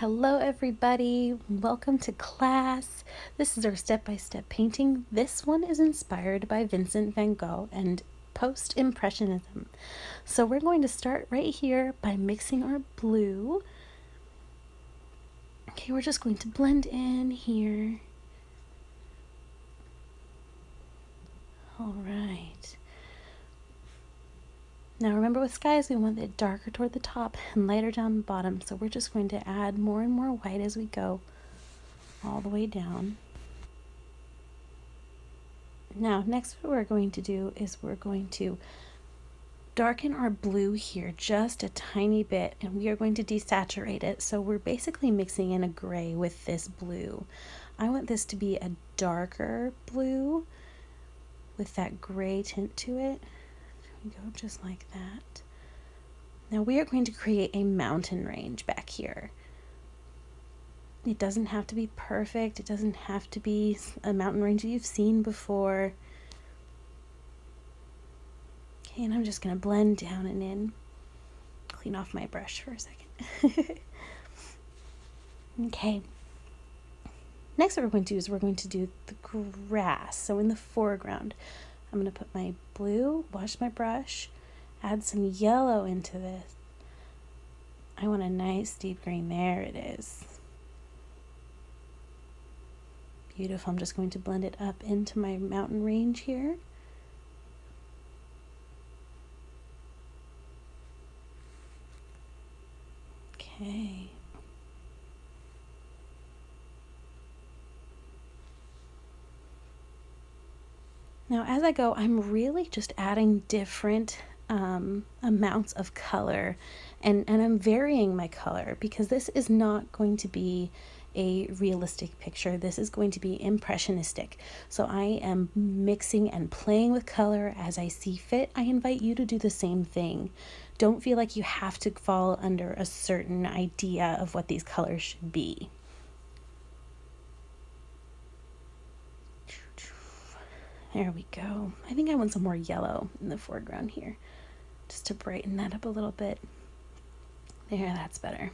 Hello everybody, welcome to class. This is our step-by-step painting. This one is inspired by Vincent van Gogh and post-Impressionism. So we're going to start right here by mixing our blue. Okay, we're just going to blend in here. All right. Now remember with skies, we want it darker toward the top and lighter down the bottom. So we're just going to add more and more white as we go all the way down. Now, next what we're going to do is we're going to darken our blue here just a tiny bit, and we are going to desaturate it. So we're basically mixing in a gray with this blue. I want this to be a darker blue with that gray tint to it. We go just like that. Now we are going to create a mountain range back here. It doesn't have to be perfect. It doesn't have to be a mountain range that you've seen before. Okay, and I'm just going to blend down and in. Clean off my brush for a second. Okay. Next what we're going to do is we're going to do the grass. So in the foreground, I'm going to put my blue, wash my brush, add some yellow into this. I want a nice deep green. There it is. Beautiful. I'm just going to blend it up into my mountain range here. Okay. Now as I go, I'm really just adding different amounts of color, and I'm varying my color because this is not going to be a realistic picture. This is going to be impressionistic. So I am mixing and playing with color as I see fit. I invite you to do the same thing. Don't feel like you have to fall under a certain idea of what these colors should be. There we go. I think I want some more yellow in the foreground here, just to brighten that up a little bit. There, that's better.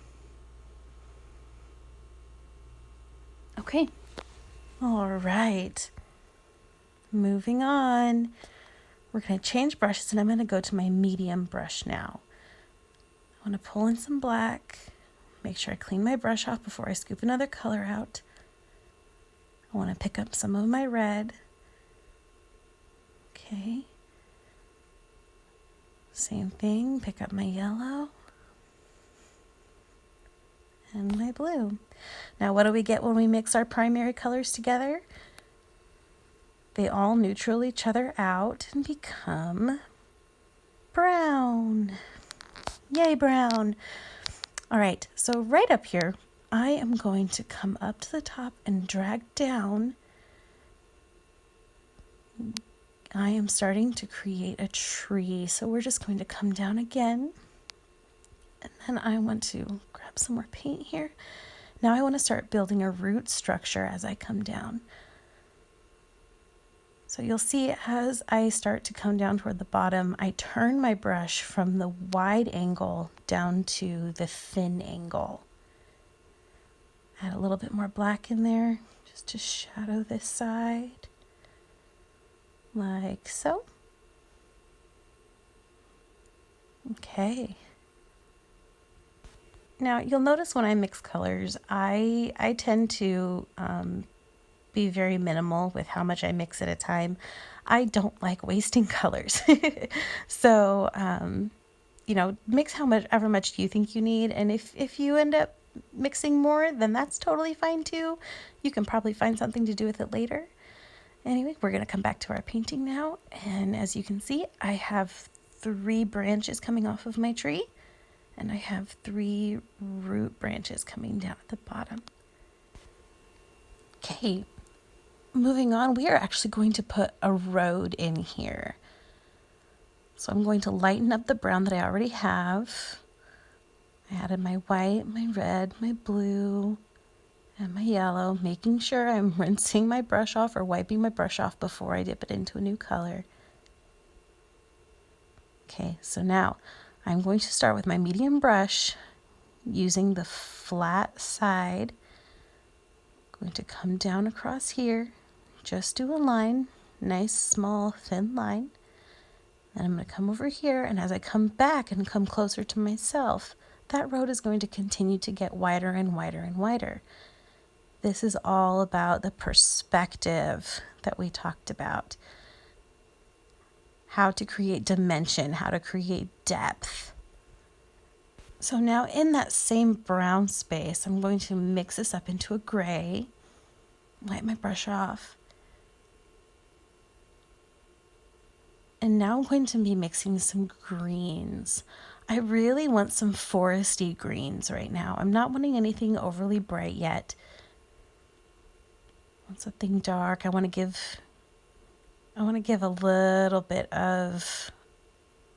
Okay. All right. Moving on. We're going to change brushes, and I'm going to go to my medium brush now. I want to pull in some black. Make sure I clean my brush off before I scoop another color out. I want to pick up some of my red. Okay. Same thing, pick up my yellow and my blue. Now what do we get when we mix our primary colors together? They all neutral each other out and become brown. Yay, brown. All right, so right up here, I am going to come up to the top and drag down. I am starting to create a tree, so we're just going to come down again, and then I want to grab some more paint here. Now I want to start building a root structure as I come down. So you'll see as I start to come down toward the bottom, I turn my brush from the wide angle down to the thin angle. Add a little bit more black in there just to shadow this side. Like so. Okay. Now you'll notice when I mix colors, I tend to be very minimal with how much I mix at a time. I don't like wasting colors. So, mix however much you think you need. And if you end up mixing more, then that's totally fine too. You can probably find something to do with it later. Anyway, we're going to come back to our painting now, and as you can see, I have 3 branches coming off of my tree, and I have 3 root branches coming down at the bottom. Okay, moving on, we are actually going to put a road in here. So I'm going to lighten up the brown that I already have. I added my white, my red, my blue, and my yellow, making sure I'm rinsing my brush off or wiping my brush off before I dip it into a new color. Okay, so now I'm going to start with my medium brush, using the flat side. I'm going to come down across here, just do a line, nice, small, thin line. And I'm going to come over here, and as I come back and come closer to myself, that road is going to continue to get wider and wider and wider. This is all about the perspective that we talked about. How to create dimension, how to create depth. So now in that same brown space, I'm going to mix this up into a gray, wipe my brush off. And now I'm going to be mixing some greens. I really want some foresty greens right now. I'm not wanting anything overly bright yet. I want something dark. I want to give a little bit of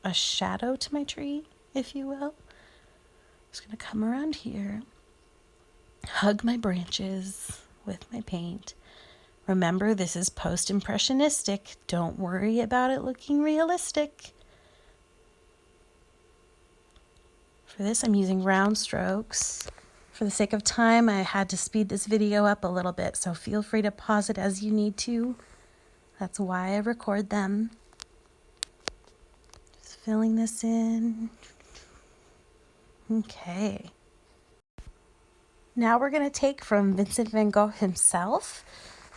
a shadow to my tree, if you will. Just going to come around here, hug my branches with my paint. Remember, this is post-impressionistic. Don't worry about it looking realistic. For this, I'm using round strokes. For the sake of time, I had to speed this video up a little bit, so feel free to pause it as you need to. That's why I record them. Just filling this in. Okay. Now we're going to take from Vincent van Gogh himself,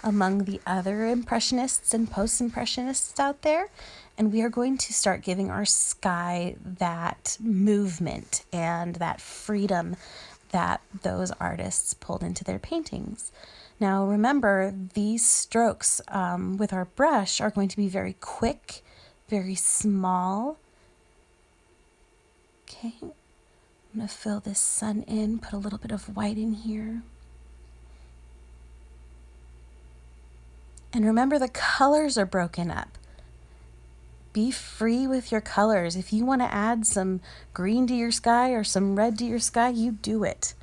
among the other Impressionists and post-Impressionists out there, and we are going to start giving our sky that movement and that freedom that those artists pulled into their paintings. Now remember, these strokes with our brush are going to be very quick, very small. Okay. I'm going to fill this sun in, put a little bit of white in here. And remember, the colors are broken up. Be free with your colors. If you want to add some green to your sky or some red to your sky, you do it.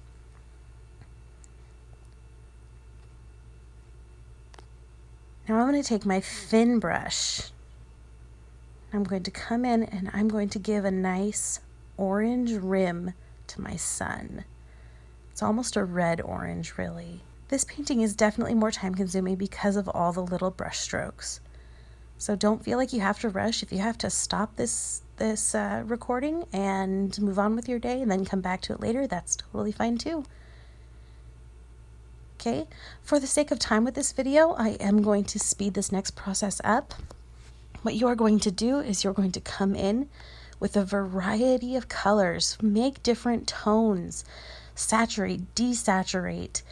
Now I'm going to take my thin brush. I'm going to come in and I'm going to give a nice orange rim to my sun. It's almost a red orange, really. This painting is definitely more time consuming because of all the little brush strokes. So don't feel like you have to rush. If you have to stop this recording and move on with your day and then come back to it later, that's totally fine too. Okay, for the sake of time with this video, I am going to speed this next process up. What you're going to do is you're going to come in with a variety of colors, make different tones, saturate, desaturate,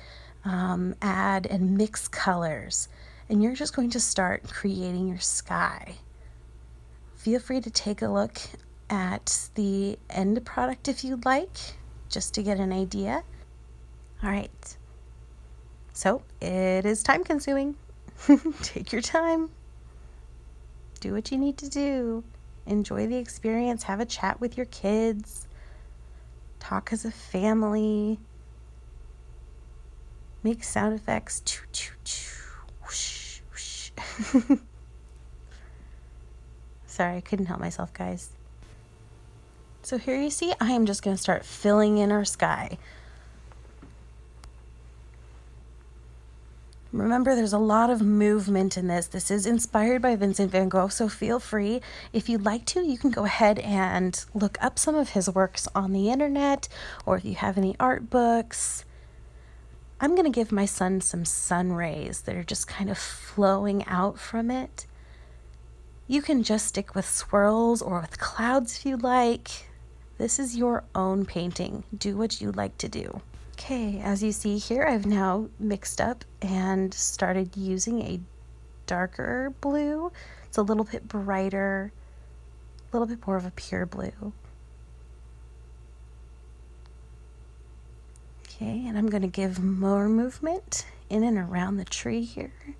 add and mix colors, and you're just going to start creating your sky. Feel free to take a look at the end product if you'd like, just to get an idea. All right, so it is time consuming. Take your time. Do what you need to do. Enjoy the experience. Have a chat with your kids. Talk as a family. Make sound effects. Choo, choo, choo. Whoosh, whoosh. Sorry, I couldn't help myself, guys. So here you see, I am just going to start filling in our sky. Remember, there's a lot of movement in this. This is inspired by Vincent van Gogh, so feel free. If you'd like to, you can go ahead and look up some of his works on the internet, or if you have any art books. I'm going to give my sun some sun rays that are just kind of flowing out from it. You can just stick with swirls or with clouds if you like. This is your own painting. Do what you like to do. Okay, as you see here, I've now mixed up and started using a darker blue. It's a little bit brighter, a little bit more of a pure blue. Okay, and I'm going to give more movement in and around the tree here,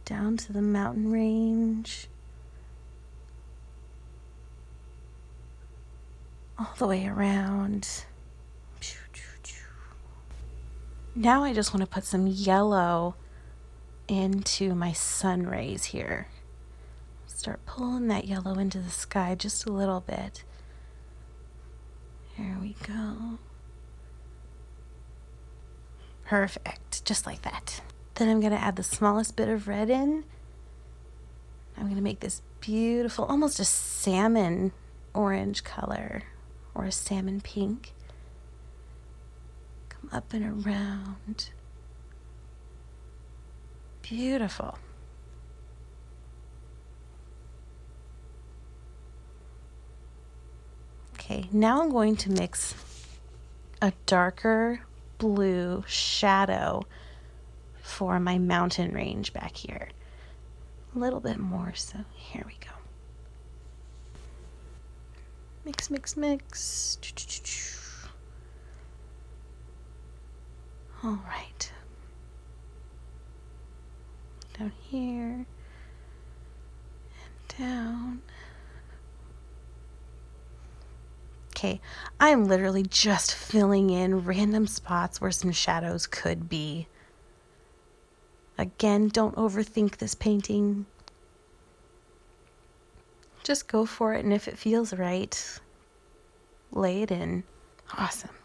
down to the mountain range, all the way around. Now I just want to put some yellow into my sun rays here. Start pulling that yellow into the sky just a little bit. There we go. Perfect, just like that. Then I'm gonna add the smallest bit of red in. I'm gonna make this beautiful, almost a salmon orange color, or a salmon pink. Come up and around. Beautiful. Okay, now I'm going to mix a darker blue shadow for my mountain range back here. A little bit more, so here we go. Mix, mix, mix. All right. Down here and down. Okay, I'm literally just filling in random spots where some shadows could be. Again, don't overthink this painting. Just go for it, and if it feels right, lay it in. Awesome.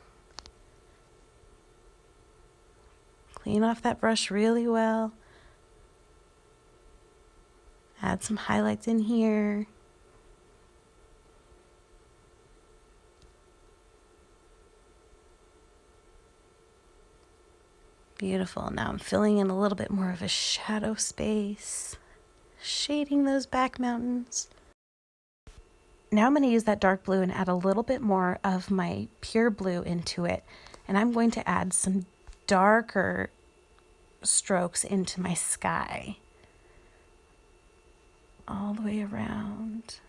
Clean off that brush really well. Add some highlights in here. Beautiful. Now I'm filling in a little bit more of a shadow space, shading those back mountains. Now I'm going to use that dark blue and add a little bit more of my pure blue into it. And I'm going to add some darker strokes into my sky. All the way around.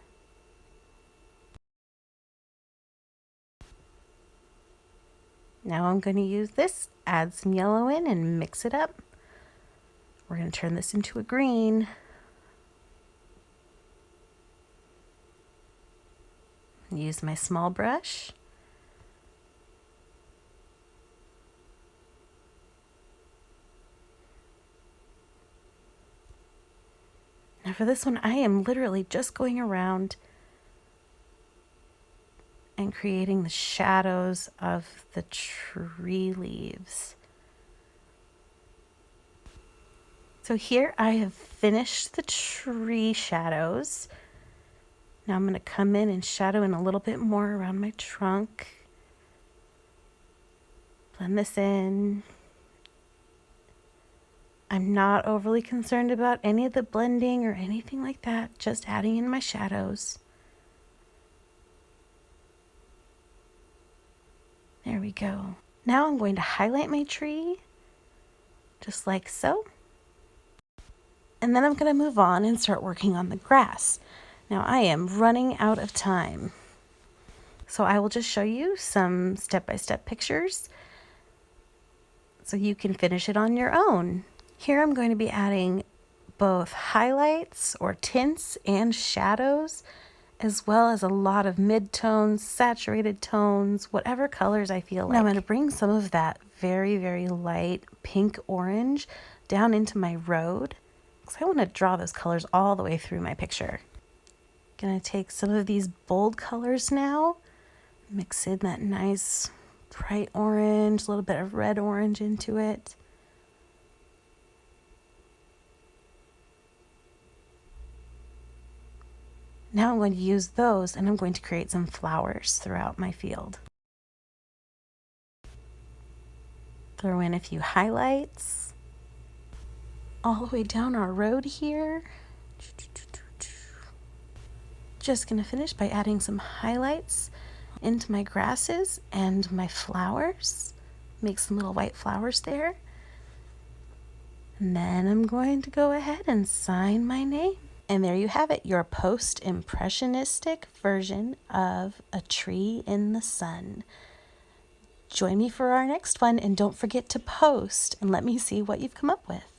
Now I'm going to use this, add some yellow in and mix it up. We're going to turn this into a green. Use my small brush. Now for this one, I am literally just going around and creating the shadows of the tree leaves. So here I have finished the tree shadows. Now I'm going to come in and shadow in a little bit more around my trunk. Blend this in. I'm not overly concerned about any of the blending or anything like that, just adding in my shadows. There we go. Now I'm going to highlight my tree, just like so. And then I'm going to move on and start working on the grass. Now I am running out of time, so I will just show you some step-by-step pictures so you can finish it on your own. Here I'm going to be adding both highlights or tints and shadows, as well as a lot of mid-tones, saturated tones, whatever colors I feel like. Now I'm going to bring some of that very, very light pink orange down into my road, because I want to draw those colors all the way through my picture. Going to take some of these bold colors now, mix in that nice bright orange, a little bit of red orange into it. Now I'm going to use those and I'm going to create some flowers throughout my field. Throw in a few highlights all the way down our road here. Just going to finish by adding some highlights into my grasses and my flowers. Make some little white flowers there. And then I'm going to go ahead and sign my name. And there you have it, your post-impressionistic version of a tree in the sun. Join me for our next one, and don't forget to post and let me see what you've come up with.